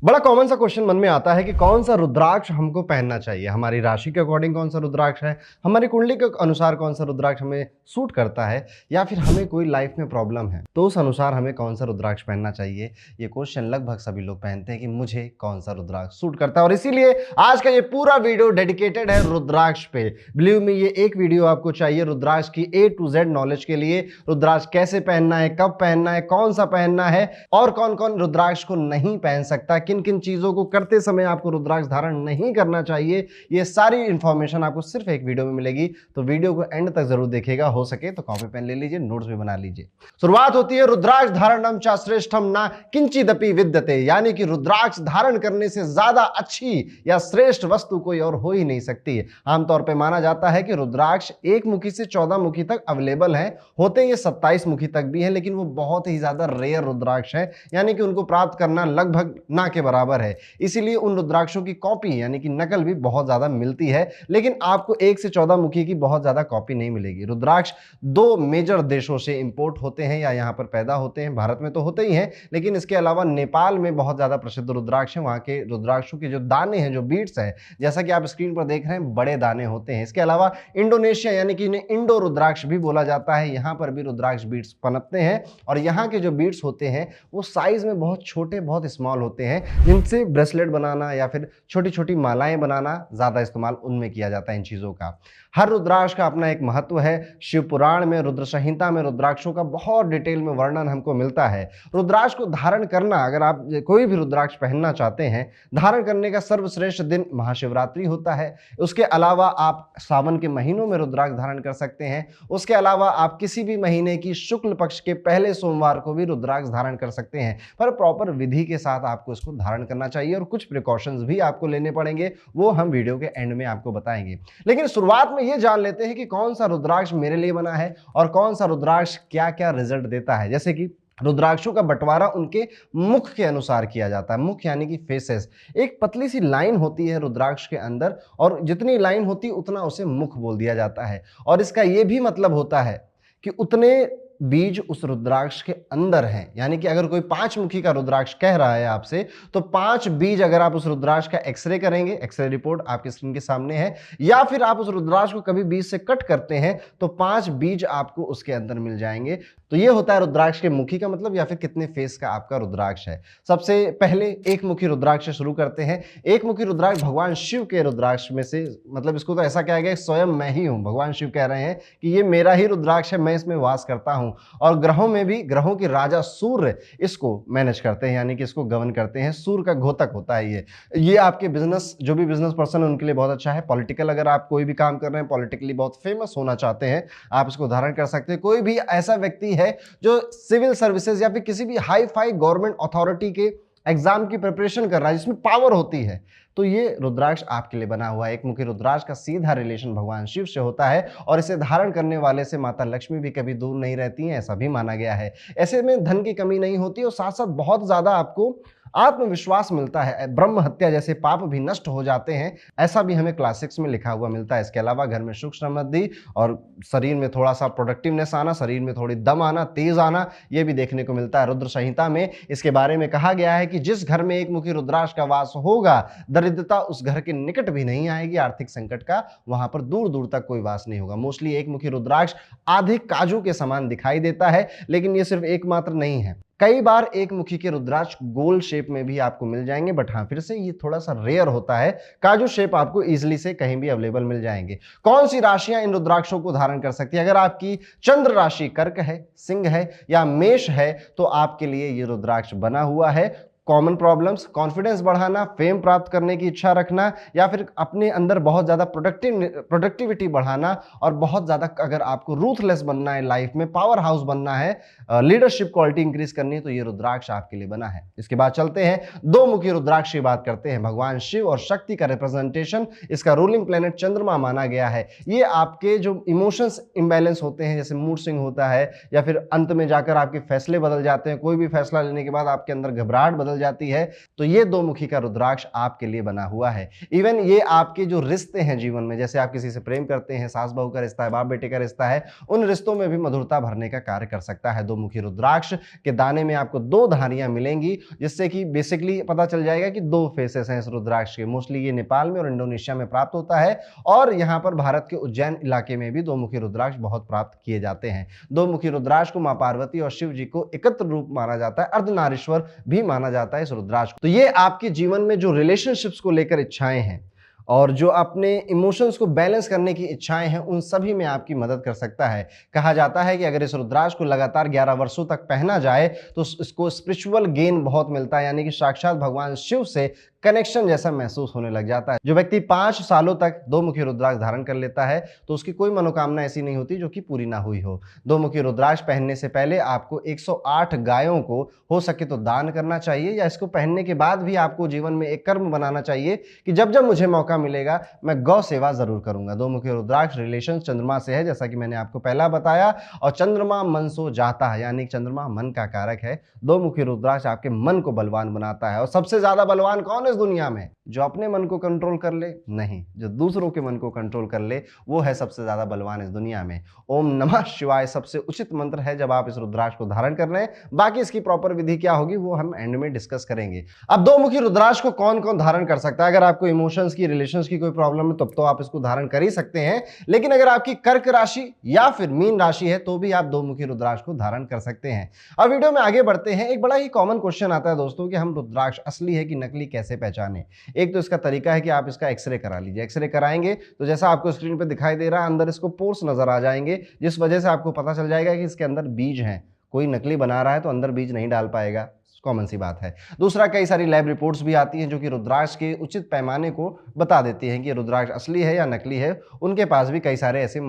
बड़ा कॉमन सा क्वेश्चन मन में आता है कि कौन सा रुद्राक्ष हमको पहनना चाहिए। हमारी राशि के अकॉर्डिंग कौन सा रुद्राक्ष है, हमारी कुंडली के अनुसार कौन सा रुद्राक्ष हमें सूट करता है, या फिर हमें कोई लाइफ में प्रॉब्लम है तो उस अनुसार हमें कौन सा रुद्राक्ष पहनना चाहिए। ये क्वेश्चन लगभग सभी लोग पहनते हैं कि मुझे कौन सा रुद्राक्ष सूट करता है, और इसीलिए आज का ये पूरा वीडियो डेडिकेटेड है रुद्राक्ष पे। बिलीव मी, ये एक वीडियो आपको चाहिए रुद्राक्ष की A to Z नॉलेज के लिए। रुद्राक्ष कैसे पहनना है, कब पहनना है, कौन सा पहनना है, और कौन कौन रुद्राक्ष को नहीं पहन सकता, किन किन चीजों को करते समय आपको रुद्राक्ष धारण नहीं करना चाहिए। ये सारी इंफॉर्मेशन आपको सिर्फ एक वीडियो में मिलेगी, तो वीडियो को एंड तक जरूर देखिएगा। हो सके तो कॉपी पेन ले लीजिए, नोट्स भी बना लीजिए। शुरुआत होती है रुद्राक्ष धारणम चा श्रेष्ठम ना किंचिदपि विद्यते, यानी कि रुद्राक्ष धारण करने से ज्यादा अच्छी या श्रेष्ठ वस्तु कोई और हो ही नहीं सकती। आमतौर पर माना जाता है कि रुद्राक्ष एक मुखी से 14 मुखी तक अवेलेबल है, होते ये 27 मुखी तक भी है, लेकिन वो बहुत ही ज्यादा रेयर रुद्राक्ष है, यानी कि उनको प्राप्त करना लगभग ना के बराबर है। इसीलिए उन रुद्राक्षों की कॉपी यानी कि नकल भी बहुत ज्यादा मिलती है, लेकिन आपको 1 से 14 मुखी की बहुत ज्यादा कॉपी नहीं मिलेगी। रुद्राक्ष 2 मेजर देशों से इंपोर्ट होते हैं या यहां पर पैदा होते हैं। भारत में तो होते ही हैं, लेकिन इसके अलावा नेपाल में बहुत ज्यादा प्रसिद्ध रुद्राक्ष है। वहां के रुद्राक्षों के जो दाने हैं, जो बीट्स हैं, जैसा कि आप स्क्रीन पर देख रहे हैं, बड़े दाने होते हैं। इसके अलावा इंडोनेशिया यानी कि इन्हें इंडो रुद्राक्ष भी बोला जाता है, यहां पर भी रुद्राक्ष बीट्स पनपते हैं, और यहाँ के जो बीट्स होते हैं वो साइज में बहुत छोटे, बहुत स्मॉल होते हैं, जिनसे ब्रेसलेट बनाना या फिर छोटी छोटी मालाएं बनाना ज्यादा इस्तेमाल उनमें किया जाता है इन चीजों का। हर रुद्राक्ष का अपना एक महत्व है। शिव पुराण में, रुद्र संहिता में रुद्राक्षों का बहुत डिटेल में वर्णन हमको मिलता है। रुद्राक्ष को धारण करना, अगर आप कोई भी रुद्राक्ष पहनना चाहते हैं, धारण करने का सर्वश्रेष्ठ दिन महाशिवरात्रि होता है। उसके अलावा आप सावन के महीनों में रुद्राक्ष धारण कर सकते हैं। उसके अलावा आप किसी भी महीने की शुक्ल पक्ष के पहले सोमवार को भी रुद्राक्ष धारण कर सकते हैं, पर प्रॉपर विधि के साथ आपको इसको धारण करना चाहिए, और कुछ प्रिकॉशंस भी आपको लेने पड़ेंगे, वो हम वीडियो के एंड में आपको बताएंगे। लेकिन शुरुआत में ये जान लेते हैं कि कौन सा रुद्राक्ष मेरे लिए बना है और कौन सा रुद्राक्ष क्या क्या रिजल्ट देता है। जैसे कि रुद्राक्षों का बंटवारा उनके मुख के अनुसार किया जाता है। मुख यानी कि फेसेस, एक पतली सी लाइन होती है रुद्राक्ष के अंदर, और जितनी लाइन होती है उतना उसे मुख बोल दिया जाता है। और इसका यह भी मतलब होता है कि उतने बीज उस रुद्राक्ष के अंदर हैं, यानी कि अगर कोई 5 मुखी का रुद्राक्ष कह रहा है आपसे, तो 5 बीज अगर आप उस रुद्राक्ष का एक्सरे करेंगे, एक्सरे रिपोर्ट आपकी स्क्रीन के सामने है, या फिर आप उस रुद्राक्ष को कभी बीज से कट करते हैं तो 5 बीज आपको उसके अंदर मिल जाएंगे। तो ये होता है रुद्राक्ष के मुखी का मतलब, या फिर कितने फेस का आपका रुद्राक्ष है। सबसे पहले एक मुखी रुद्राक्ष से शुरू करते हैं। एक मुखी रुद्राक्ष भगवान शिव के रुद्राक्ष में से, मतलब इसको तो ऐसा कहा गया स्वयं मैं ही हूं। भगवान शिव कह रहे हैं कि ये मेरा ही रुद्राक्ष है, मैं इसमें वास करता हूं। और ग्रहों में भी, ग्रहों के राजा सूर्य इसको मैनेज करते हैं, यानी कि इसको गवर्न करते हैं। सूर्य का घोतक होता है ये आपके बिजनेस, जो भी बिजनेस पर्सन है उनके लिए बहुत अच्छा है। पॉलिटिकल, अगर आप कोई भी काम कर रहे हैं, पॉलिटिकली बहुत फेमस होना चाहते हैं, आप इसको धारण कर सकते हैं। कोई भी ऐसा व्यक्ति है जो सिविल सर्विसेज या फिर किसी भी हाई फाई गवर्नमेंट अथॉरिटी के एग्जाम की प्रिपरेशन कर रहा है जिसमें पावर होती है, तो ये रुद्राक्ष आपके लिए बना हुआ है। एक मुखी रुद्राक्ष का सीधा रिलेशन भगवान शिव से होता है, और इसे धारण करने वाले से माता लक्ष्मी भी कभी दूर नहीं रहती हैं, ऐसा भी माना गया है। ऐसे में धन की कमी नहीं होती, और साथ साथ बहुत ज्यादा आपको आत्मविश्वास मिलता है। ब्रह्म हत्या जैसे पाप भी नष्ट हो जाते हैं, ऐसा भी हमें क्लास 6 में लिखा हुआ मिलता है। इसके अलावा घर में सुख समृद्धि और शरीर में थोड़ा सा प्रोडक्टिवनेस आना, शरीर में थोड़ी दम आना, तेज आना, यह भी देखने को मिलता है। रुद्र संहिता में इसके बारे में कहा गया है कि जिस घर में एक मुखी रुद्राक्ष का वास होगा, दरिद्रता उस घर के निकट भी नहीं आएगी, आर्थिक संकट का वहां पर दूर दूर तक कोई वास नहीं होगा। मोस्टली एक मुखी रुद्राक्ष आधे काजू के समान दिखाई देता है, लेकिन यह सिर्फ एकमात्र नहीं है। कई बार एक मुखी के रुद्राक्ष गोल शेप में भी आपको मिल जाएंगे, बट हाँ, फिर से ये थोड़ा सा रेयर होता है। काजू शेप आपको इजीली से कहीं भी अवेलेबल मिल जाएंगे। कौन सी राशियां इन रुद्राक्षों को धारण कर सकती है? अगर आपकी चंद्र राशि कर्क है, सिंह है या मेष है, तो आपके लिए ये रुद्राक्ष बना हुआ है। कॉमन प्रॉब्लम्स, कॉन्फिडेंस बढ़ाना, फेम प्राप्त करने की इच्छा रखना, या फिर अपने अंदर बहुत ज्यादा प्रोडक्टिविटी बढ़ाना, और बहुत ज्यादा अगर आपको रूथलेस बनना है, लाइफ में पावर हाउस बनना है, लीडरशिप क्वालिटी इंक्रीज करनी है, तो ये रुद्राक्ष आपके लिए बना है। इसके बाद चलते हैं 2 मुखी रुद्राक्ष की बात करते हैं। भगवान शिव और शक्ति का रिप्रेजेंटेशन, इसका रूलिंग प्लेनेट चंद्रमा माना गया है। ये आपके जो इमोशंस इंबैलेंस होते हैं, जैसे मूड स्विंग होता है, या फिर अंत में जाकर आपके फैसले बदल जाते हैं, कोई भी फैसला लेने के बाद आपके अंदर घबराहट बदल निकल जाती है, तो ये दो मुखी का रुद्राक्ष आपके लिए बना हुआ है। इवन ये आपके जो रिश्ते हैं जीवन में, जैसे आप किसी से प्रेम करते हैं, सास बहू का रिश्ता है, बाप बेटे का रिश्ता है, उन रिश्तों में भी मधुरता भरने का कार्य कर सकता है। दो मुखी रुद्राक्ष के दाने में आपको दो धारियां मिलेंगी, जिससे कि बेसिकली पता चल जाएगा कि दो फेसेस हैं इस रुद्राक्ष के। मोस्टली ये नेपाल में और इंडोनेशिया में प्राप्त होता है, और यहाँ पर भारत के उज्जैन इलाके में भी दो मुखी रुद्राक्ष बहुत प्राप्त किए जाते हैं। दो मुखी रुद्राक्ष को मां पार्वती और शिव जी को एकत्र रूप माना जाता है, अर्धनारीश्वर भी माना जाता है इस रुद्राक्ष को। तो ये आपके जीवन में जो रिलेशनशिप्स को लेकर इच्छाएं हैं और जो अपने इमोशंस को बैलेंस करने की इच्छाएं हैं, उन सभी में आपकी मदद कर सकता है। कहा जाता है कि अगर इस रुद्राक्ष को लगातार 11 वर्षों तक पहना जाए तो इसको स्पिरिचुअल गेन बहुत मिलता है, यानी कि साक्षात भगवान शिव से कनेक्शन जैसा महसूस होने लग जाता है। जो व्यक्ति 5 सालों तक दो मुखी रुद्राक्ष धारण कर लेता है तो उसकी कोई मनोकामना ऐसी नहीं होती जो कि पूरी ना हुई हो। दो मुखी रुद्राक्ष पहनने से पहले आपको 108 गायों को हो सके तो दान करना चाहिए, या इसको पहनने के बाद भी आपको जीवन में एक कर्म बनाना चाहिए कि जब जब मुझे मौका मिलेगा मैं गौ सेवा जरूर करूंगा। दो मुखी रुद्राक्ष रिलेशन चंद्रमा से है, जैसा कि मैंने आपको पहला बताया, और चंद्रमा मन सो जाता है, यानी चंद्रमा मन का कारक है। दो मुखी रुद्राक्ष आपके मन को बलवान बनाता है। और सबसे ज्यादा बलवान कौन इस दुनिया में? जो अपने मन को कंट्रोल कर ले नहीं, जो दूसरों के मन को कंट्रोल कर ले, वो है सबसे ज्यादा बलवान इस दुनिया में। ओम नमः शिवाय सबसे उचित मंत्र है जब आप इस रुद्राक्ष को धारण कर रहे हैं। बाकी इसकी प्रॉपर विधि क्या होगी वो हम एंड में डिस्कस करेंगे। अब दो मुखी रुद्राक्ष को कौन कौन धारण कर सकता है? अगर आपको इमोशंस की, रिलेशंस की कोई प्रॉब्लम है तब तो आप इसको धारण कर ही सकते हैं, लेकिन अगर आपकी कर्क राशि या फिर मीन राशि है तो भी आप दो मुखी रुद्राक्ष को धारण कर सकते हैं। अब वीडियो में आगे बढ़ते हैं। एक बड़ा ही कॉमन क्वेश्चन आता है दोस्तों कि हम रुद्राक्ष असली है कि नकली कैसे पहचाने। एक तो इसका तरीका है कि आप इसका एक्सरे करा लीजिए। एक्सरे कराएंगे तो जैसा आपको स्क्रीन पे दिखाई दे रहा है, अंदर इसको पोर्स नजर आ जाएंगे, जिस वजह से आपको पता चल जाएगा कि इसके अंदर बीज हैं। कोई नकली बना रहा है तो अंदर बीज नहीं डाल पाएगा, कॉमन सी बात है। दूसरा, कई सारी लैब रिपोर्ट्स भी आती हैं जो कि रुद्राक्ष के उचित पैमाने को बता देती हैं कि रुद्राक्ष असली है या नकली है। उनके पास भी कई सारे ऐसे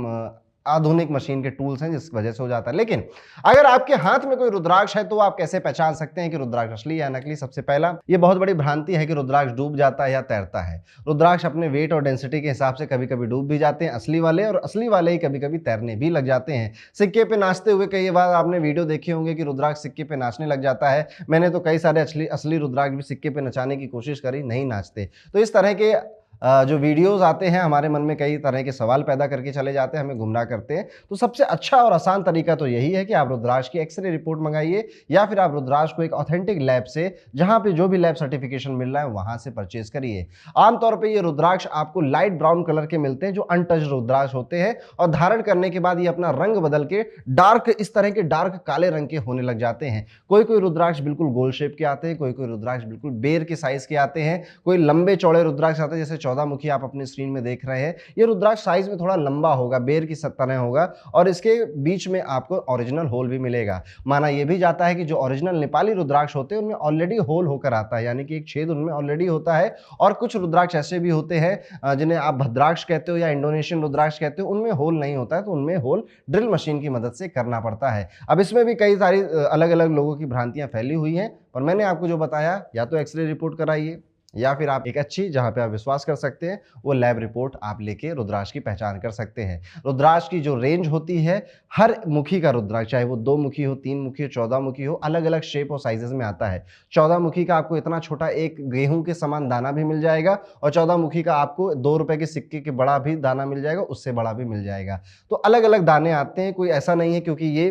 आधुनिक मशीन के टूल्स हैं जिस वजह से हो जाता है। लेकिन अगर आपके हाथ में कोई रुद्राक्ष है तो आप कैसे पहचान सकते हैं कि रुद्राक्ष असली या नकली? सबसे पहला, ये बहुत बड़ी भ्रांति है कि रुद्राक्ष डूब जाता है या तैरता है। रुद्राक्ष अपने वेट और डेंसिटी के हिसाब से कभी कभी डूब भी जाते हैं असली वाले, और असली वाले ही कभी कभी तैरने भी लग जाते हैं। सिक्के पे नाचते हुए कई बार आपने वीडियो देखे होंगे कि रुद्राक्ष सिक्के पे नाचने लग जाता है। मैंने तो कई सारे असली रुद्राक्ष भी सिक्के पे नचाने की कोशिश करी, नहीं नाचते। तो इस तरह के जो वीडियोस आते हैं हमारे मन में कई तरह के सवाल पैदा करके चले जाते हैं, हमें गुमराह करते हैं। तो सबसे अच्छा और आसान तरीका तो यही है कि आप रुद्राक्ष की एक्सरे रिपोर्ट मंगाइए, या फिर आप रुद्राक्ष को एक ऑथेंटिक लैब से, जहां पे जो भी लैब सर्टिफिकेशन मिल रहा है वहां से परचेज करिए। आमतौर पे ये रुद्राक्ष आपको लाइट ब्राउन कलर के मिलते हैं जो अनटच्ड रुद्राक्ष होते हैं, और धारण करने के बाद ये अपना रंग बदल के डार्क, इस तरह के डार्क काले रंग के होने लग जाते हैं। कोई कोई रुद्राक्ष बिल्कुल गोल शेप के आते हैं, कोई कोई रुद्राक्ष बिल्कुल बेर के साइज के आते हैं, कोई लंबे चौड़े रुद्राक्ष आते हैं, जैसे 14 मुखी आप अपनी स्क्रीन में देख रहे हैं। ये रुद्राक्ष साइज में थोड़ा लंबा होगा, बेर की तरह होगा, और इसके बीच में आपको ओरिजिनल होल भी मिलेगा। माना यह भी जाता है कि जो ओरिजिनल नेपाली रुद्राक्ष होते हैं उनमें ऑलरेडी होल होकर आता है, यानी कि एक छेद उनमें ऑलरेडी होता है। और कुछ रुद्राक्ष ऐसे भी होते हैं जिन्हें आप भद्राक्ष कहते हो या इंडोनेशियन रुद्राक्ष कहते हो, उनमें होल नहीं होता है, तो उनमें होल ड्रिल मशीन की मदद से करना पड़ता है। अब इसमें भी कई सारी अलग अलग लोगों की भ्रांतियां फैली हुई हैं, और मैंने आपको जो बताया, या तो एक्सरे रिपोर्ट कराइए, या फिर आप एक अच्छी, जहां पे आप विश्वास कर सकते हैं, वो लैब रिपोर्ट आप लेके रुद्राक्ष की पहचान कर सकते हैं। रुद्राक्ष की जो रेंज होती है, हर मुखी का रुद्राक्ष, चाहे वो 2 मुखी हो, 3 मुखी हो, 14 मुखी हो, अलग अलग शेप और साइजेस में आता है। 14 मुखी का आपको इतना छोटा एक गेहूं के समान दाना भी मिल जाएगा, और 14 मुखी का आपको 2 रुपए के सिक्के के बड़ा भी दाना मिल जाएगा, उससे बड़ा भी मिल जाएगा। तो अलग अलग दाने आते हैं, कोई ऐसा नहीं है क्योंकि ये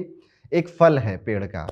एक फल है पेड़ का,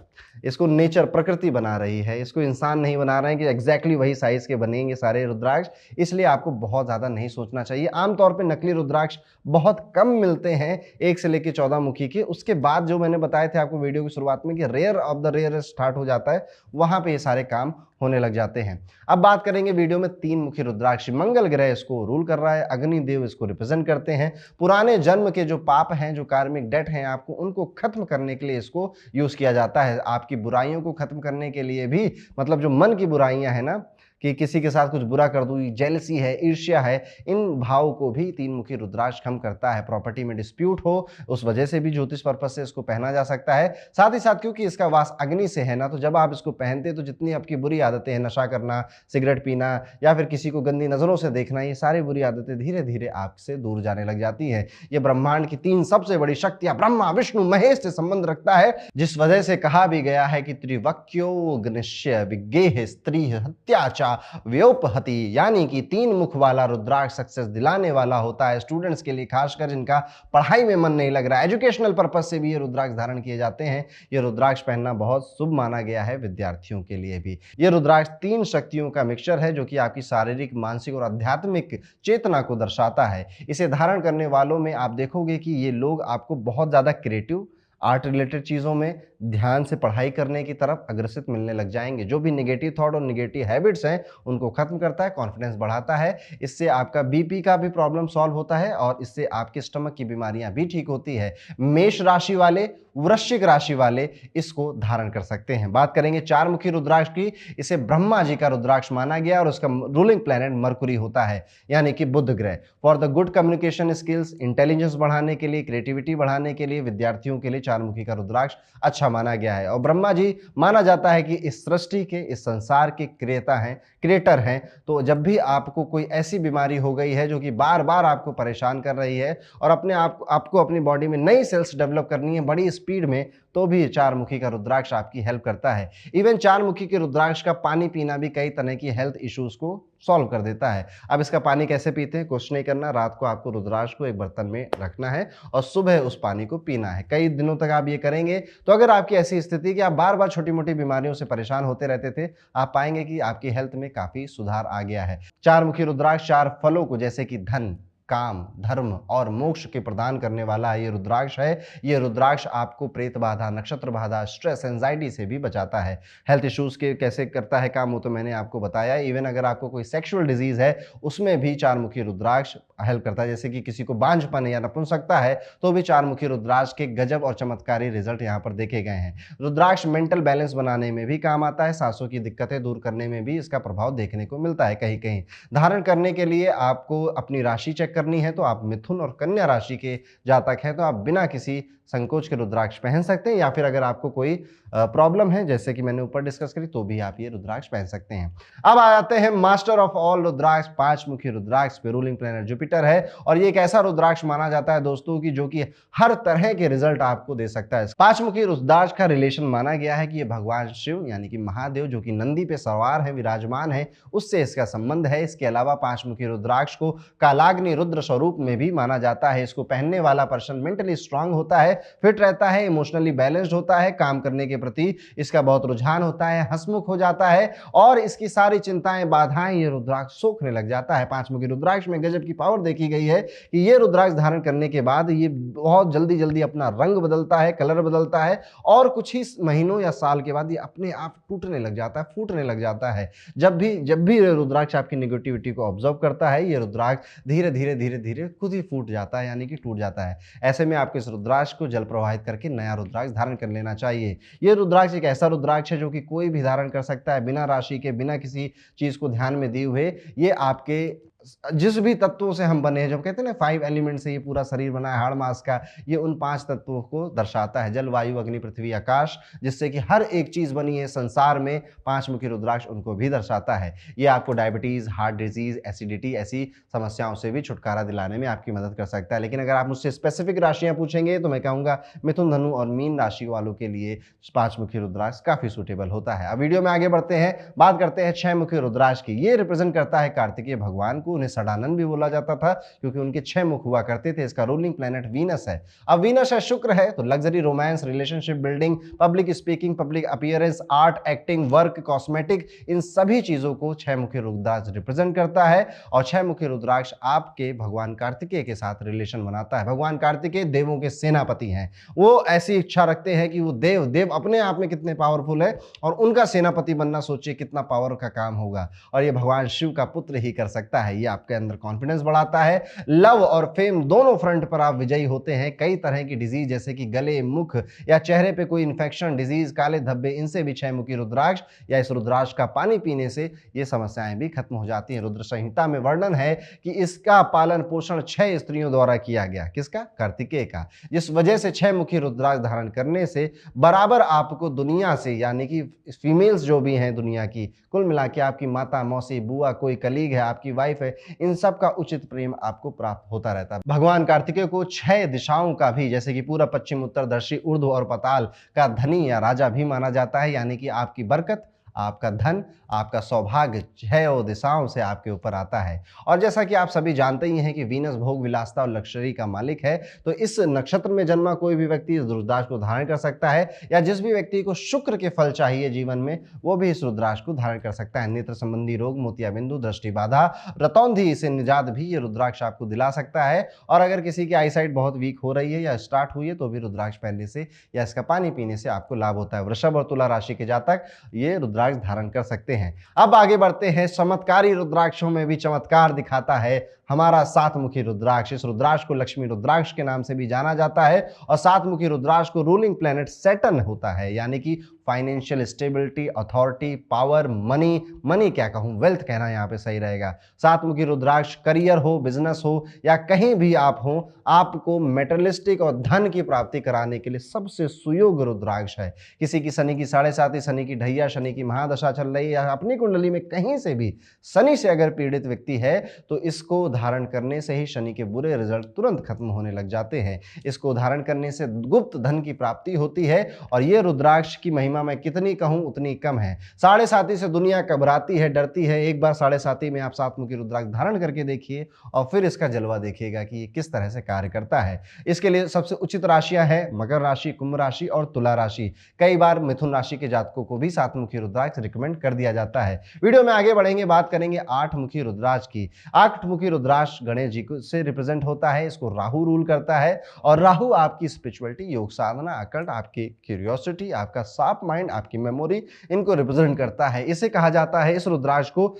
इसको नेचर, प्रकृति बना रही है, इसको इंसान नहीं बना रहे हैं कि एग्जैक्टली वही साइज के बनेंगे सारे रुद्राक्ष, इसलिए आपको बहुत ज़्यादा नहीं सोचना चाहिए। आमतौर पे नकली रुद्राक्ष बहुत कम मिलते हैं, 1 से लेकर 14 मुखी के। उसके बाद जो मैंने बताए थे आपको वीडियो की शुरुआत में कि rare of the rare start हो जाता है, वहाँ पे ये सारे काम होने लग जाते हैं। अब बात करेंगे वीडियो में 3 मुखी रुद्राक्ष। मंगल ग्रह इसको रूल कर रहा है, अग्निदेव इसको रिप्रेजेंट करते हैं। पुराने जन्म के जो पाप हैं, जो कार्मिक डेट हैं आपको, उनको खत्म करने के लिए इसको यूज किया जाता है। आपकी बुराइयों को खत्म करने के लिए भी, मतलब जो मन की बुराइयां हैं ना, कि किसी के साथ कुछ बुरा कर दूँ, जेलसी है, ईर्ष्या है, इन भाव को भी तीन मुखी रुद्राक्ष कम करता है। प्रॉपर्टी में डिस्प्यूट हो, उस वजह से भी ज्योतिष पर्पज से इसको पहना जा सकता है। साथ ही साथ क्योंकि इसका वास अग्नि से है ना, तो जब आप इसको पहनते हैं तो जितनी आपकी बुरी आदतें हैं, नशा करना, सिगरेट पीना या फिर किसी को गंदी नज़रों से देखना, ये सारी बुरी आदतें धीरे-धीरे आपसे दूर जाने लग जाती हैं। ये ब्रह्मांड की 3 सबसे बड़ी शक्तियाँ ब्रह्मा, विष्णु, महेश से संबंध रखता है, जिस वजह से कहा भी गया है कि त्रिवक्योऽग्निश्च विज्ञेह स्त्री हत्या च व्योपहति, यानी कि 3 मुख वाला रुद्राक्ष सक्सेस दिलाने वाला होता है। स्टूडेंट्स के लिए खासकर जिनका पढ़ाई में मन नहीं लग रहा है, एजुकेशनल पर्पज से भी ये रुद्राक्ष धारण किए जाते हैं। ये रुद्राक्ष पहनना बहुत शुभ माना गया है विद्यार्थियों के लिए भी। ये रुद्राक्ष 3 शक्तियों का मिक्सचर है जो कि आपकी शारीरिक, मानसिक और आध्यात्मिक चेतना को दर्शाता है। इसे धारण करने वालों में आप देखोगे कि ये लोग आपको बहुत ज़्यादा क्रिएटिव, आर्ट रिलेटेड चीज़ों में ध्यान से पढ़ाई करने की तरफ अग्रसित मिलने लग जाएंगे। जो भी नेगेटिव थॉट और नेगेटिव हैबिट्स हैं उनको खत्म करता है, कॉन्फिडेंस बढ़ाता है। इससे आपका बीपी का भी प्रॉब्लम सॉल्व होता है और इससे आपके स्टमक की बीमारियां भी ठीक होती है। मेष राशि वाले, वृश्चिक राशि वाले इसको धारण कर सकते हैं। बात करेंगे 4 मुखी रुद्राक्ष की। इसे ब्रह्मा जी का रुद्राक्ष माना गया और उसका रूलिंग प्लैनेट मरकुरी होता है, यानी कि बुध ग्रह। For the good communication skills, intelligence बढ़ाने के लिए, क्रिएटिविटी बढ़ाने के लिए विद्यार्थियों के लिए 4 मुखी का रुद्राक्ष अच्छा माना गया है। और ब्रह्मा जी माना जाता है कि इस सृष्टि के, इस संसार के क्रिएता हैं, क्रिएटर हैं। तो जब भी आपको कोई ऐसी बीमारी हो गई है जो कि बार बार आपको परेशान कर रही है और अपने आपको अपनी बॉडी में नई सेल्स डेवलप करनी है बड़ी स्पीड में, तो भी 4 मुखी का रुद्राक्ष आपकी हेल्प करता है। इवन 4 मुखी के रुद्राक्ष का पानी पीना भी कई तरह की हेल्थ इश्यूज को सॉल्व कर देता है। अब इसका पानी कैसे पीते हैं, कुछ नहीं करना, रात को आपको रुद्राक्ष को एक बर्तन में रखना है और सुबह उस पानी को पीना है। कई दिनों तक आप ये करेंगे तो अगर आपकी ऐसी स्थिति कि आप बार बार छोटी मोटी बीमारियों से परेशान होते रहते थे, आप पाएंगे कि आपकी हेल्थ में काफी सुधार आ गया है। 4 मुखी रुद्राक्ष 4 फलों को, जैसे कि धन, काम, धर्म और मोक्ष के प्रदान करने वाला ये रुद्राक्ष है। ये रुद्राक्ष आपको प्रेत बाधा, नक्षत्र बाधा, स्ट्रेस, एंजाइटी से भी बचाता है। हेल्थ इश्यूज के कैसे करता है काम, वो तो मैंने आपको बताया। इवन अगर आपको कोई सेक्सुअल डिजीज है उसमें भी 4 मुखी रुद्राक्ष हेल्प करता है। जैसे कि किसी को बांझपन या नपुंसकता है तो भी 4 मुखी रुद्राक्ष के गजब और चमत्कारी रिजल्ट यहाँ पर देखे गए हैं। रुद्राक्ष मेंटल बैलेंस बनाने में भी काम आता है, सांसों की दिक्कतें दूर करने में भी इसका प्रभाव देखने को मिलता है कहीं कहीं। धारण करने के लिए आपको अपनी राशि चेक करनी है तो आप मिथुन और कन्या राशि के जातक हैं तो आप बिना किसी संकोच के रुद्राक्ष पहन सकते हैं, या फिर अगर आपको कोई प्रॉब्लम है जैसे कि मैंने ऊपर डिस्कस करी तो भी आप ये रुद्राक्ष पहन सकते हैं। अब आ जाते हैं मास्टर ऑफ ऑल रुद्राक्ष, 5 मुखी रुद्राक्ष पे रूलिंग प्लैनेट जुपिटर है और ये एक ऐसा रुद्राक्ष माना जाता है दोस्तों की जो कि हर तरह के रिजल्ट आपको दे सकता है। 5 मुखी रुद्राक्ष का रिलेशन माना गया है कि ये भगवान शिव यानी कि महादेव जो कि नंदी पे सवार है, विराजमान है, उससे इसका संबंध है। इसके अलावा 5 मुखी रुद्राक्ष को कालाग्नि रुद्र स्वरूप में भी माना जाता है। इसको पहनने वाला पर्सन मेंटली स्ट्रांग होता है, फिट रहता है, इमोशनली बैलेंस्ड होता है, काम करने के प्रति इसका बहुत रुझान होता है, हंसमुख हो जाता है और इसकी सारी चिंताएं, बाधाएं ये रुद्राक्ष सोखने लग जाता है। 5 मुखी रुद्राक्ष में गजब की पावर देखी गई है कि ये रुद्राक्ष धारण करने के बाद ये बहुत जल्दी जल्दी अपना रंग बदलता है, कलर बदलता है और कुछ ही महीनों या साल के बाद ये अपने आप टूटने लग जाता है, फूटने लग जाता है। जब भी रुद्राक्ष आपकी नेगेटिविटी को ऑब्जर्व करता है, ये रुद्राक्ष धीरे धीरे धीरे धीरे खुद ही फूट जाता है, यानी कि टूट जाता है। ऐसे में आपको इस रुद्राक्ष को जल प्रवाहित करके नया रुद्राक्ष धारण कर लेना चाहिए। ये रुद्राक्ष एक ऐसा रुद्राक्ष है जो कि कोई भी धारण कर सकता है, बिना राशि के, बिना किसी चीज को ध्यान में दिए हुए। ये आपके जिस भी तत्वों से हम बने हैं, जब कहते हैं ना 5 एलिमेंट से ये पूरा शरीर बना है, हाड़ मांस का, ये उन 5 तत्वों को दर्शाता है, जल, वायु, अग्नि, पृथ्वी, आकाश, जिससे कि हर एक चीज बनी है संसार में। 5 मुखी रुद्राक्ष उनको भी दर्शाता है। ये आपको डायबिटीज, हार्ट डिजीज, एसिडिटी ऐसी समस्याओं से भी छुटकारा दिलाने में आपकी मदद कर सकता है। लेकिन अगर आप मुझसे स्पेसिफिक राशियां पूछेंगे तो मैं कहूंगा मिथुन, धनु और मीन राशि वालों के लिए 5 मुखी रुद्राक्ष काफी सूटेबल होता है। अब वीडियो में आगे बढ़ते हैं, बात करते हैं 6 मुखी रुद्राक्ष की। ये रिप्रेजेंट करता है कार्तिकेय भगवान को। उन्हें षडानन भी बोला जाता था क्योंकि उनके 6 मुख हुआ करते थे। इसका रूलिंग प्लैनेट वीनस है। अब वीनस है, शुक्र है, तो luxury, romance, relationship building, public speaking, public appearance, art, acting, work, cosmetic, इन सभी चीजों को 6 मुखी रुद्राक्ष रिप्रेजेंट करता है। और 6 मुखी रुद्राक्ष आपके भगवान कार्तिकेय के साथ रिलेशन बनाता है। भगवान कार्तिकेय देवों के सेनापति हैं। वो ऐसी इच्छा रखते हैं कि वो देव अपने आप में कितने पावरफुल है और उनका सेनापति बनना, सोचिए कितना पावर का काम होगा। और ये भगवान शिव का पुत्र ही कर सकता है। ये आपके अंदर कॉन्फिडेंस बढ़ाता है। लव और फेम दोनों फ्रंट पर आप विजयी होते हैं। कई तरह की डिजीज जैसे कि गले, मुख या चेहरे पे कोई इन्फेक्शन, डिजीज, काले धब्बे, इनसे भी छह मुखी रुद्राक्ष या इस रुद्राक्ष का पानी पीने से ये समस्याएं भी खत्म हो जाती हैं। रुद्र संहिता में वर्णन है कि इसका पालन पोषण 6 स्त्रियों द्वारा किया गया। किसका? कार्तिकेय का। जिस वजह से 6 मुखी रुद्राक्ष धारण करने से बराबर आपको दुनिया से, यानी कि फीमेल्स जो भी हैं दुनिया की, कुल मिला के आपकी माता, मौसी, बुआ, कोई कलीग है, आपकी वाइफ है, इन सब का उचित प्रेम आपको प्राप्त होता रहता है। भगवान कार्तिकेय को 6 दिशाओं का भी, जैसे कि पूरा, पश्चिम, उत्तर, दक्षिण, ऊर्ध्व और पाताल का धनी या राजा भी माना जाता है। यानी कि आपकी बरकत, आपका धन, आपका सौभाग्य 6 दिशाओं से आपके ऊपर आता है। और जैसा कि आप सभी जानते ही हैं कि वीनस भोग, विलासता और लग्जरी का मालिक है, तो इस नक्षत्र में जन्मा कोई भी व्यक्ति इस रुद्राक्ष को धारण कर सकता है, या जिस भी व्यक्ति को शुक्र के फल चाहिए जीवन में, वो भी इस रुद्राक्ष को धारण कर सकता है। नेत्र संबंधी रोग, मोतियाबिंदु, दृष्टि बाधा, रतौंधी से निजात भी ये रुद्राक्ष आपको दिला सकता है। और अगर किसी की आईसाइट बहुत वीक हो रही है या स्टार्ट हुई है, तो भी रुद्राक्ष पहनने से या इसका पानी पीने से आपको लाभ होता है। वृषभ और तुला राशि के जातक ये रुद्राक्ष धारण कर सकते हैं। अब आगे बढ़ते हैं। चमत्कारी रुद्राक्षों में भी चमत्कार दिखाता है हमारा 7 मुखी रुद्राक्ष। इस रुद्राक्ष को लक्ष्मी रुद्राक्ष के नाम से भी जाना जाता है। और 7 मुखी रुद्राक्ष को रूलिंग प्लेनेट सैटर्न होता है, यानी कि financial stability, authority, power, money क्या कहूं, वेल्थ कहना यहां पे सही रहेगा। 7 मुखी रुद्राक्ष करियर हो, बिजनेस हो या कहीं भी आप हो, आपको मेटेरियलिस्टिक और धन की प्राप्ति कराने के लिए सबसे सुयोग्य रुद्राक्ष है। किसी की शनि की 7.5, शनि की ढैया, शनि की महादशा चल रही है, या अपनी कुंडली में कहीं से भी शनि से अगर पीड़ित व्यक्ति है, तो इसको धारण करने से ही शनि के बुरे रिजल्ट तुरंत खत्म होने लग जाते हैं। इसको धारण करने से गुप्त धन की प्राप्ति होती है। और ये रुद्राक्ष की महिमा मैं कितनी कहूं उतनी कम है। 7.5 से दुनिया घबराती है, डरती है। एक बार 7.5 में आप 7 मुखी रुद्राक्ष धारण करके देखिए और फिर इसका जलवा देखिएगा कि ये किस तरह से कार्य करता है। इसके लिए सबसे उचित राशियां हैं मकर राशि, कुंभ राशि और तुला राशि। कई बार मिथुन राशि के जातकों को भी 7 मुखी रुद्राक्ष रिकमेंड कर दिया जाता है। वीडियो में आगे बढ़ेंगे, बात करेंगे 8 मुखी रुद्राक्ष की। 8 मुखी रुद्राक्ष गणेश जी से रिप्रेजेंट होता है। इसको राहु रूल करता है। और राहु आपकी स्पिरिचुअलिटी, योग साधना, अकल्ट, आपकी क्यूरियोसिटी, आपका शार्प माइंड, आपकी मेमोरी, इनको रिप्रेजेंट करता है। इसे कहा जाता है, इस रुद्राक्ष को,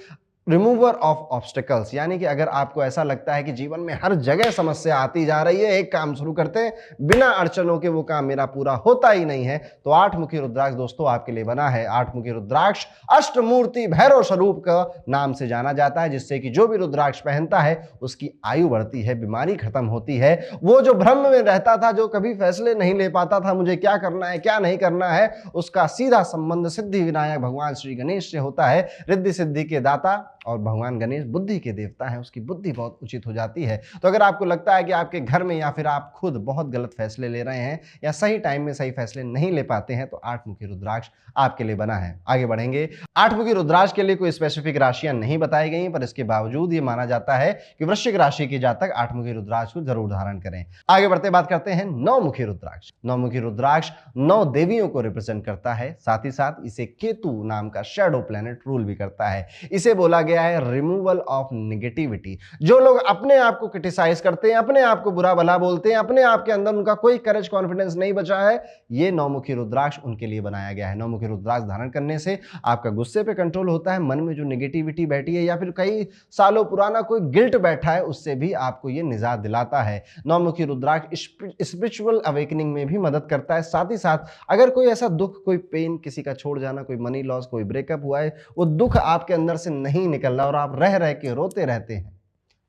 रिमूवर ऑफ ऑब्स्टिकल्स। यानी कि अगर आपको ऐसा लगता है कि जीवन में हर जगह समस्या आती जा रही है, एक काम शुरू करते हैं, बिना अड़चनों के वो काम मेरा पूरा होता ही नहीं है, तो 8 मुखी रुद्राक्ष दोस्तों आपके लिए बना है। 8 मुखी रुद्राक्ष अष्टमूर्ति भैरव स्वरूप का नाम से जाना जाता है, जिससे कि जो भी रुद्राक्ष पहनता है उसकी आयु बढ़ती है, बीमारी खत्म होती है। वो जो भ्रम में रहता था, जो कभी फैसले नहीं ले पाता था मुझे क्या करना है क्या नहीं करना है, उसका सीधा संबंध सिद्धि विनायक भगवान श्री गणेश से होता है। रिद्धि सिद्धि के दाता और भगवान गणेश बुद्धि के देवता हैं, उसकी बुद्धि बहुत उचित हो जाती है। तो अगर आपको लगता है कि आपके घर में या फिर आप खुद बहुत गलत फैसले ले रहे हैं या सही टाइम में सही फैसले नहीं ले पाते हैं, तो 8 मुखी रुद्राक्ष आपके लिए बना है। आगे बढ़ेंगे। 8 मुखी रुद्राक्ष के लिए कोई स्पेसिफिक राशियां नहीं बताई गई, पर इसके बावजूद ये माना जाता है कि वृश्चिक राशि के जातक 8 मुखी रुद्राक्ष को जरूर धारण करें। आगे बढ़ते बात करते हैं 9 मुखी रुद्राक्ष। 9 मुखी रुद्राक्ष 9 देवियों को रिप्रेजेंट करता है। साथ ही साथ इसे केतु नाम का शैडो प्लैनेट रूल भी करता है। इसे बोला गया है रिमूवल ऑफ नेगेटिविटी। जो लोग अपने आप को क्रिटिसाइज करते हैं, अपने आप को बुरा भला बोलते हैं, अपने आप के अंदर उनका कोई करेज कॉन्फिडेंस नहीं बचा है, ये 9 मुखी रुद्राक्ष उनके लिए बनाया गया है। 9 मुखी रुद्राक्ष धारण करने से आपका गुस्से पे कंट्रोल होता है, मन में जो नेगेटिविटी बैठी है या फिर कई सालों पुराना कोई गिल्ट बैठा है, उससे भी आपको ये निजात दिलाता है। 9 मुखी रुद्राक्ष स्पिरिचुअल अवेकनिंग में भी मदद करता है। साथ ही साथ अगर कोई ऐसा दुख, कोई पेन, किसी का छोड़ जाना, कोई मनी लॉस, कोई ब्रेकअप हुआ है, वो दुख आपके अंदर से नहीं निकल रहा और आप रह के रोते रहते हैं,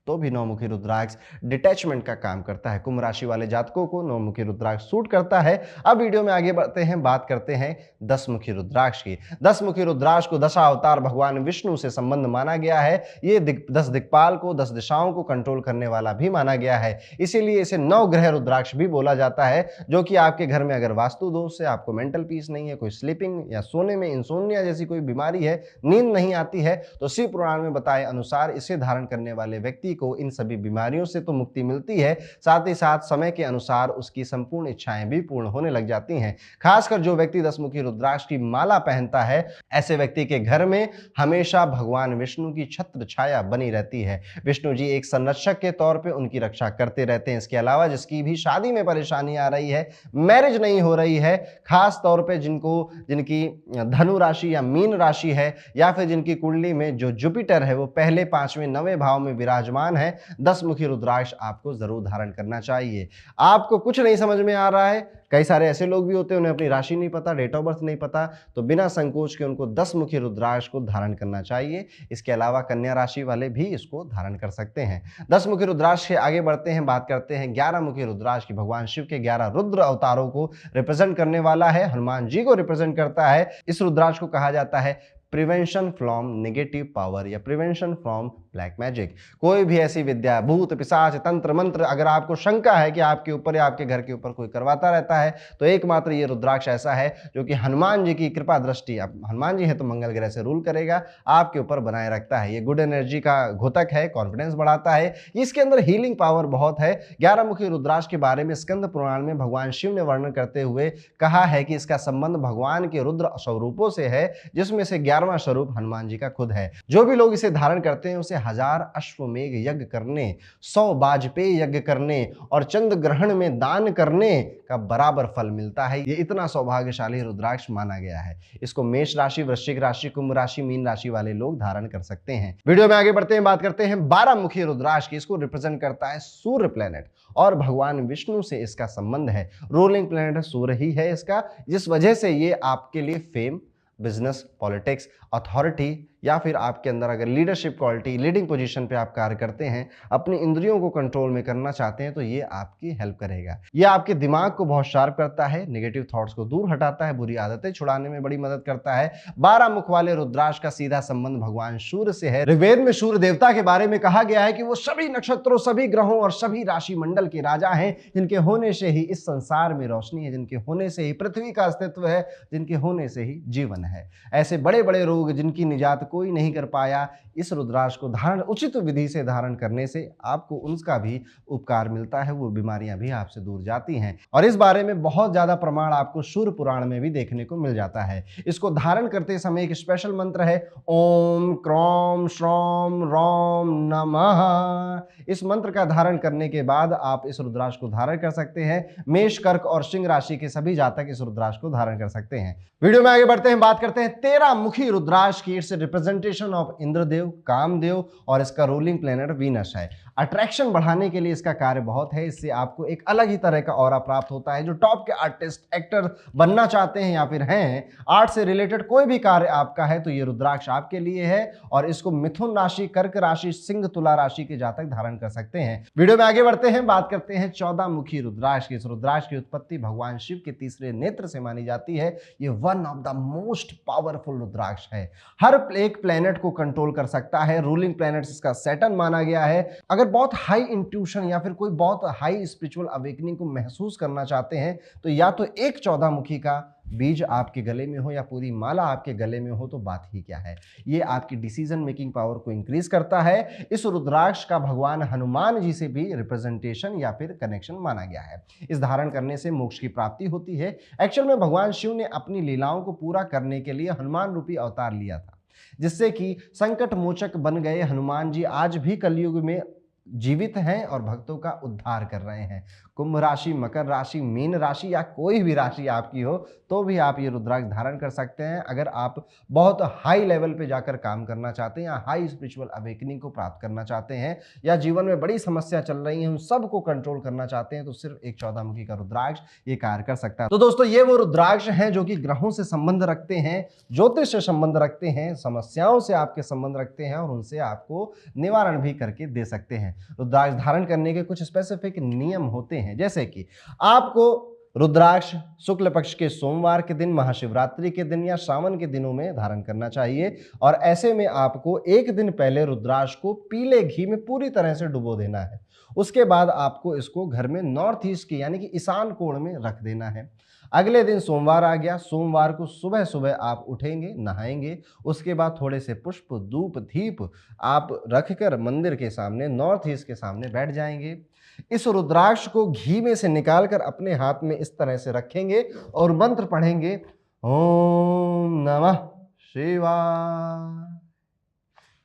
तो भी 9 मुखी रुद्राक्ष डिटैचमेंट का काम करता है। कुंभ राशि वाले जातकों को 9 मुखी रुद्राक्ष सूट करता है। अब वीडियो में आगे बढ़ते हैं, बात करते हैं 10 मुखी रुद्राक्ष की। 10 मुखी रुद्राक्ष को दशावतार भगवान विष्णु से संबंध माना गया है। ये 10 दिक्पाल को, 10 दिशाओं को कंट्रोल करने वाला भी माना गया है। इसीलिए इसे 9 ग्रह रुद्राक्ष भी बोला जाता है, जो कि आपके घर में अगर वास्तु दोष है, आपको मेंटल पीस नहीं है, कोई स्लीपिंग या सोने में इंसोम्निया जैसी कोई बीमारी है, नींद नहीं आती है, तो शिव पुराण में बताए अनुसार इसे धारण करने वाले व्यक्ति को इन सभी बीमारियों से तो मुक्ति मिलती है, साथ ही साथ समय के अनुसार उसकी संपूर्ण इच्छाएं भी पूर्ण होने लग जाती हैं। खासकर जो व्यक्ति 10 मुखी रुद्राक्ष की माला पहनता है, ऐसे व्यक्ति के घर में हमेशा भगवान विष्णु की छत्र छाया बनी रहती है। विष्णु जी एक संरक्षक के तौर पे उनकी रक्षा करते रहते हैं। इसके अलावा जिसकी भी शादी में परेशानी आ रही है, मैरिज नहीं हो रही है, खास तौर पे जिनकी धनु राशि या मीन राशि है, या फिर जिनकी कुंडली में जो जुपिटर है वो पहले 5वें 9वें भाव में विराजमान है, 10 मुखी रुद्राक्ष आपको जरूर धारण करना चाहिए। आपको कुछ नहीं समझ में आ रहा है, कई सारे ऐसे लोग भी होते हैं उन्हें अपनी राशि नहीं पता, डेट ऑफ बर्थ नहीं पता, तो बिना संकोच के उनको 10 मुखी रुद्राक्ष को धारण करना चाहिए। इसके अलावा कन्या राशि वाले भी इसको धारण कर सकते हैं। 10 मुखी रुद्राक्ष के आगे बढ़ते हैं, बात करते हैं 11 मुखी रुद्राक्ष की। भगवान शिव के 11 रुद्र अवतारों को रिप्रेजेंट करने वाला है, हनुमान जी को रिप्रेजेंट करता है। इस रुद्राक्ष को कहा जाता है प्रिवेंशन फ्रॉम नेगेटिव पावर या प्रिवेंशन फ्रॉम ब्लैक मैजिक। कोई भी ऐसी विद्या, भूत पिशाच, तंत्र मंत्र अगर आपको शंका है कि आपके ऊपर या आपके घर के ऊपर कोई करवाता रहता है, तो एकमात्र ये रुद्राक्ष ऐसा है जो कि हनुमान जी की कृपा दृष्टि, अब हनुमान जी है तो मंगल ग्रह से रूल करेगा, आपके ऊपर बनाए रखता है। ये गुड एनर्जी का घोतक है, कॉन्फिडेंस बढ़ाता है, इसके अंदर हीलिंग पावर बहुत है। 11 मुखी रुद्राक्ष के बारे में स्कंद पुराण में भगवान शिव ने वर्णन करते हुए कहा है कि इसका संबंध भगवान के रुद्र स्वरूपों से है, जिसमें से 11वां स्वरूप हनुमान जी का खुद है। जो भी लोग इसे धारण करते हैं उसे 1000 अश्वमेघ यज्ञ करने, 100 वाजपेयी यज्ञ करने और चंद्र ग्रहण में दान करने का बराबर फल मिलता है। ये इतना सौभाग्यशाली रुद्राक्ष माना गया है। इसको मेष राशि, वृश्चिक राशि, कुंभ राशि, मीन राशि वाले लोग धारण कर सकते हैं। वीडियो में आगे बढ़ते हैं, बात करते हैं 12 मुखी रुद्राक्ष की। इसको रिप्रेजेंट करता है सूर्य प्लेनेट और भगवान विष्णु से इसका संबंध है। रूलिंग प्लेनेट सूर्य ही है इसका, जिस वजह से ये आपके लिए फेम, बिजनेस, पॉलिटिक्स, अथॉरिटी या फिर आपके अंदर अगर लीडरशिप क्वालिटी, लीडिंग पोजीशन पे आप कार्य करते हैं, अपनी इंद्रियों को कंट्रोल में करना चाहते हैं, तो ये आपकी हेल्प करेगा। ये आपके दिमाग को बहुत शार्प करता है, नेगेटिव थॉट्स को दूर हटाता है, बुरी आदतें छुड़ाने में बड़ी मदद करता है। 12 मुख वाले रुद्राक्ष का सीधा संबंध भगवान सूर्य से है। ऋग्वेद में सूर्य देवता के बारे में कहा गया है कि वो सभी नक्षत्रों, सभी ग्रहों और सभी राशि मंडल के राजा हैं, जिनके होने से ही इस संसार में रोशनी है, जिनके होने से ही पृथ्वी का अस्तित्व है, जिनके होने से ही जीवन है। ऐसे बड़े बड़े रोग जिनकी निजात कोई नहीं कर पाया, इस रुद्राक्ष को धारण, उचित विधि से धारण करने से आपको उनका भी उपकार मिलता है, वो बीमारियां भी आपसे दूर जाती हैं। और इस बारे में बहुत ज्यादा प्रमाण आपको सूर्य पुराण में भी देखने को मिल जाता है। इसको धारण करते समय एक स्पेशल मंत्र है, ओम क्रोम श्रोम रोम नमः। इस मंत्र का धारण करने के बाद आप इस रुद्राक्ष को धारण कर सकते हैं। मेष, कर्क और सिंह राशि के सभी जातक इस रुद्राक्ष को धारण कर सकते हैं। वीडियो में आगे बढ़ते हैं, बात करते हैं 13 मुखी रुद्राक्ष की। Its representation of Indradev, Kamdev और इसका रूलिंग प्लेनेट वीनस है। अट्रैक्शन बढ़ाने के लिए इसका कार्य बहुत है। इससे आपको एक अलग ही तरह का ऑरा प्राप्त होता है। जो टॉप के आर्टिस्ट, एक्टर बनना चाहते हैं या फिर हैं, आर्ट से रिलेटेड कोई भी कार्य आपका है, तो ये रुद्राक्ष आपके लिए है। और इसको मिथुन राशि, कर्क राशि, सिंह, तुला राशि के जातक धारण कर सकते हैं। वीडियो में आगे बढ़ते हैं, बात करते हैं 14 मुखी रुद्राक्ष की। इस रुद्राक्ष की उत्पत्ति भगवान शिव के तीसरे नेत्र से मानी जाती है। ये one of the most powerful rudraksha है। हर एक प्लेनेट को कंट्रोल कर सकता है। रूलिंग प्लेनेट इसका सैटर्न माना गया है। अगर बहुत हाई इंट्यूशन या फिर कोई बहुत हाई स्पिरिचुअल अवेकनिंग को महसूस करना चाहते हैं, तो या तो एक 14 मुखी का बीज आपके गले में हो या पूरी माला आपके गले में हो, तो बात ही क्या है। ये आपकी डिसीजन मेकिंग पावर को इंक्रीज करता है। इस रुद्राक्ष का भगवान हनुमान जी से भी रिप्रेजेंटेशन या फिर कनेक्शन माना गया है। इस धारण करने से मोक्ष की प्राप्ति होती है। एक्चुअल में भगवान शिव ने अपनी लीलाओं को पूरा करने के लिए हनुमान रूपी अवतार लिया था, जिससे कि संकट मोचक बन गए हनुमान जी आज भी कलयुग में जीवित हैं और भक्तों का उद्धार कर रहे हैं। कुंभ राशि, मकर राशि, मीन राशि या कोई भी राशि आपकी हो, तो भी आप ये रुद्राक्ष धारण कर सकते हैं। अगर आप बहुत हाई लेवल पे जाकर काम करना चाहते हैं या हाई स्पिरिचुअल अवेकनिंग को प्राप्त करना चाहते हैं, या जीवन में बड़ी समस्या चल रही है, उन सब को कंट्रोल करना चाहते हैं, तो सिर्फ एक 14 मुखी का रुद्राक्ष ये कार्य कर सकता है। तो दोस्तों, ये वो रुद्राक्ष हैं जो कि ग्रहों से संबंध रखते हैं, ज्योतिष से संबंध रखते हैं, समस्याओं से आपके संबंध रखते हैं और उनसे आपको निवारण भी करके दे सकते हैं। रुद्राक्ष धारण करने के कुछ स्पेसिफिक नियम होते हैं, जैसे कि आपको रुद्राक्ष शुक्ल पक्ष के सोमवार के दिन, महाशिवरात्रि के दिन या सावन के दिनों में धारण करना चाहिए। और ऐसे में आपको एक दिन पहले रुद्राक्ष को पीले घी में पूरी तरह से डुबो देना है उसके बाद आपको इसको घर में नॉर्थ ईस्ट की यानी कि ईशान कोण में रख देना है। अगले दिन सोमवार आ गया। सोमवार को सुबह सुबह आप उठेंगे, नहाएंगे, उसके बाद थोड़े से पुष्प, धूप, दीप आप रखकर मंदिर के सामने, नॉर्थ ईस्ट के सामने बैठ जाएंगे। इस रुद्राक्ष को घी में से निकालकर अपने हाथ में इस तरह से रखेंगे और मंत्र पढ़ेंगे, ओम नमः शिवाय।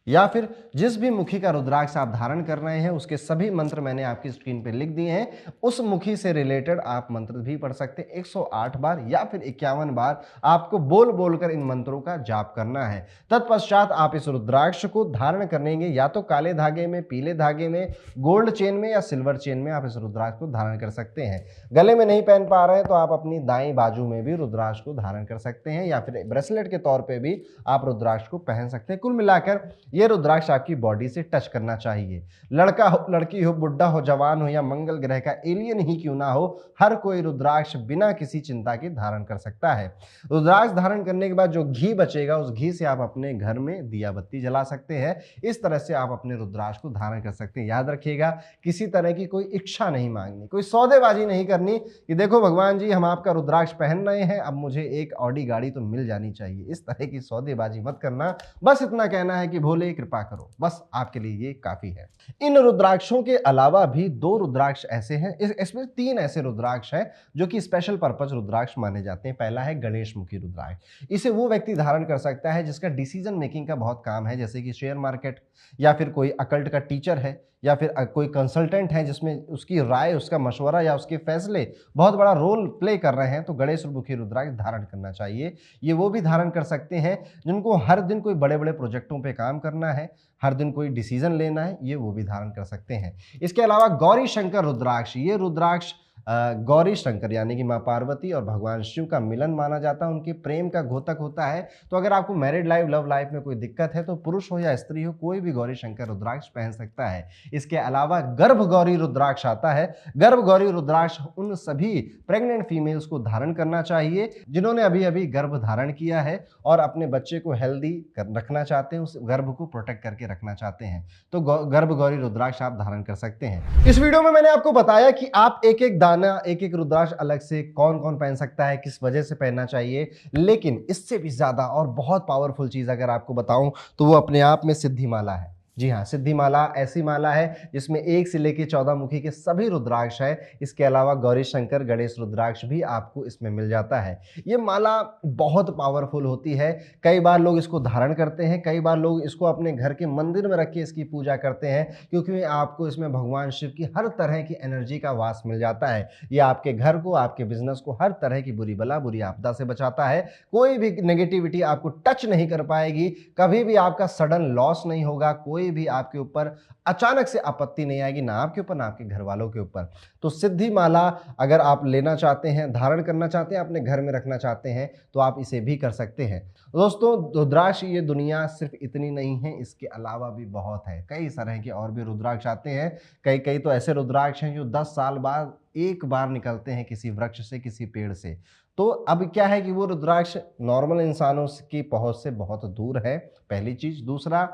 या फिर जिस भी मुखी का रुद्राक्ष आप धारण कर रहे हैं उसके सभी मंत्र मैंने आपकी स्क्रीन पे लिख दिए हैं। उस मुखी से रिलेटेड आप मंत्र भी पढ़ सकते हैं। 108 बार या फिर 51 बार आपको बोल बोलकर इन मंत्रों का जाप करना है। तत्पश्चात आप इस रुद्राक्ष को धारण करेंगे, या तो काले धागे में, पीले धागे में, गोल्ड चेन में या सिल्वर चेन में आप इस रुद्राक्ष को धारण कर सकते हैं। गले में नहीं पहन पा रहे हैं तो आप अपनी दाईं बाजू में भी रुद्राक्ष को धारण कर सकते हैं, या फिर ब्रेसलेट के तौर पर भी आप रुद्राक्ष को पहन सकते हैं। कुल मिलाकर ये रुद्राक्ष आपकी बॉडी से टच करना चाहिए। लड़का हो, लड़की हो, बुढ़ा हो, जवान हो या मंगल ग्रह का एलियन ही क्यों ना हो, हर कोई रुद्राक्ष बिना किसी चिंता के धारण कर सकता है। रुद्राक्ष धारण करने के बाद जो घी बचेगा उस घी से आप अपने घर में दिया बत्ती जला सकते हैं। इस तरह से आप अपने रुद्राक्ष को धारण कर सकते हैं। याद रखिएगा, किसी तरह की कोई इच्छा नहीं मांगनी, कोई सौदेबाजी नहीं करनी कि देखो भगवान जी हम आपका रुद्राक्ष पहन रहे हैं, अब मुझे एक ऑडी गाड़ी तो मिल जानी चाहिए। इस तरह की सौदेबाजी मत करना। बस इतना कहना है कि भोले कृपा करो, बस आपके लिए ये काफी है। इन रुद्राक्षों के अलावा भी 2 रुद्राक्ष ऐसे हैं, इसमें 3 ऐसे रुद्राक्ष हैं जो कि स्पेशल पर्पज रुद्राक्ष माने जाते हैं। पहला है गणेश मुखी रुद्राक्ष। इसे वो व्यक्ति धारण कर सकता है जिसका डिसीजन मेकिंग का बहुत काम है, जैसे कि शेयर मार्केट, या फिर कोई अकल्ट का टीचर है, या फिर कोई कंसल्टेंट है जिसमें उसकी राय, उसका मशवरा या उसके फैसले बहुत बड़ा रोल प्ले कर रहे हैं, तो गणेश मुखी रुद्राक्ष धारण करना चाहिए। ये वो भी धारण कर सकते हैं जिनको हर दिन कोई बड़े बड़े प्रोजेक्टों पे काम करना है, हर दिन कोई डिसीजन लेना है, ये वो भी धारण कर सकते हैं। इसके अलावा गौरी शंकर रुद्राक्ष, ये रुद्राक्ष गौरी शंकर यानी कि माँ पार्वती और भगवान शिव का मिलन माना जाता है, उनके प्रेम का घोतक होता है। तो अगर आपको मैरिड लाइफ, लव लाइफ में कोई दिक्कत है तो पुरुष हो या स्त्री हो, कोई भी गौरी शंकर रुद्राक्ष पहन सकता है। इसके अलावा गर्भ गौरी रुद्राक्ष आता है। गर्भ गौरी रुद्राक्ष उन सभी प्रेग्नेंट फीमेल्स को धारण करना चाहिए जिन्होंने अभी अभी गर्भ धारण किया है और अपने बच्चे को हेल्दी रखना चाहते हैं, उस गर्भ को प्रोटेक्ट करके रखना चाहते हैं, तो गर्भ गौरी रुद्राक्ष आप धारण कर सकते हैं। इस वीडियो में मैंने आपको बताया कि आप एक एक एक एक रुद्राक्ष अलग से कौन कौन पहन सकता है, किस वजह से पहनना चाहिए, लेकिन इससे भी ज्यादा और बहुत पावरफुल चीज अगर आपको बताऊं तो वो अपने आप में सिद्धि माला है। जी हाँ, सिद्धि माला ऐसी माला है जिसमें 1 से लेकर 14 मुखी के सभी रुद्राक्ष है। इसके अलावा गौरी शंकर, गणेश रुद्राक्ष भी आपको इसमें मिल जाता है। ये माला बहुत पावरफुल होती है। कई बार लोग इसको धारण करते हैं, कई बार लोग इसको अपने घर के मंदिर में रख के इसकी पूजा करते हैं, क्योंकि आपको इसमें भगवान शिव की हर तरह की एनर्जी का वास मिल जाता है। ये आपके घर को, आपके बिजनेस को हर तरह की बुरी बला, बुरी आपदा से बचाता है। कोई भी नेगेटिविटी आपको टच नहीं कर पाएगी, कभी भी आपका सडन लॉस नहीं होगा, कोई भी आपके ऊपर अचानक से आपत्ति नहीं आएगी, ना आपके ऊपर ना आपके घर वालों के ऊपर। तो सिद्धि माला अगर आप लेना चाहते हैं, धारण करना चाहते हैं, अपने घर में रखना चाहते हैं, तो आप इसे भी कर सकते हैं। दोस्तों, रुद्राक्ष ये दुनिया सिर्फ इतनी नहीं है, इसके अलावा भी बहुत है। कई तरह के और भी रुद्राक्ष आते हैं। कई तो ऐसे रुद्राक्ष हैं जो 10 साल बाद एक बार निकलते हैं किसी वृक्ष से, किसी पेड़ से। तो अब क्या है कि वो रुद्राक्ष नॉर्मल इंसानों की पहुंच से बहुत दूर है, पहली चीज। दूसरा,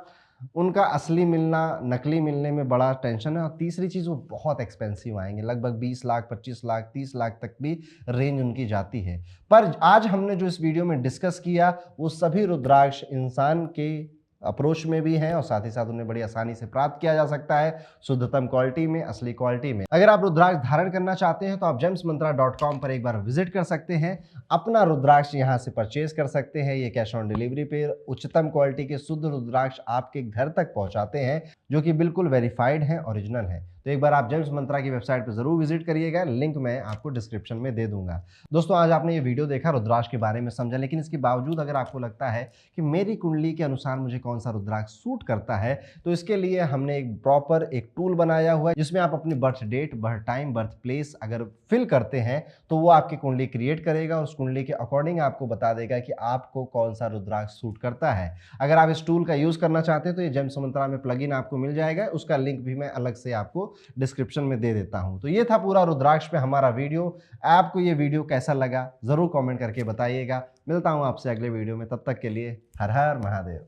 उनका असली मिलना नकली मिलने में बड़ा टेंशन है। और तीसरी चीज़, वो बहुत एक्सपेंसिव आएंगे, लगभग 20 लाख, 25 लाख, 30 लाख तक भी रेंज उनकी जाती है। पर आज हमने जो इस वीडियो में डिस्कस किया वो सभी रुद्राक्ष इंसान के अप्रोच में भी हैं और साथ ही साथ उन्हें बड़ी आसानी से प्राप्त किया जा सकता है, शुद्धतम क्वालिटी में, असली क्वालिटी में। अगर आप रुद्राक्ष धारण करना चाहते हैं तो आप gemsmantra.com पर एक बार विजिट कर सकते हैं, अपना रुद्राक्ष यहां से परचेज कर सकते हैं। ये कैश ऑन डिलीवरी पे उच्चतम क्वालिटी के शुद्ध रुद्राक्ष आपके घर तक पहुंचाते हैं, जो कि बिल्कुल वेरीफाइड है, ओरिजिनल है। तो एक बार आप जेम्स मंत्रा की वेबसाइट पर जरूर विजिट करिएगा, लिंक मैं आपको डिस्क्रिप्शन में दे दूंगा। दोस्तों, आज आपने ये वीडियो देखा, रुद्राक्ष के बारे में समझा, लेकिन इसके बावजूद अगर आपको लगता है कि मेरी कुंडली के अनुसार मुझे कौन सा रुद्राक्ष सूट करता है, तो इसके लिए हमने एक प्रॉपर एक टूल बनाया हुआ है जिसमें आप अपनी birth date, birth time, birth place अगर फिल करते हैं तो वो आपकी कुंडली क्रिएट करेगा और उस कुंडली के अकॉर्डिंग आपको बता देगा कि आपको कौन सा रुद्राक्ष सूट करता है। अगर आप इस टूल का यूज करना चाहते हैं तो ये जेम्स मंत्रा में प्लगइन आपको मिल जाएगा, उसका लिंक भी मैं अलग से आपको डिस्क्रिप्शन में दे देता हूं। तो ये था पूरा रुद्राक्ष पे हमारा वीडियो। आपको ये वीडियो कैसा लगा जरूर कमेंट करके बताइएगा। मिलता हूं आपसे अगले वीडियो में, तब तक के लिए हर हर महादेव।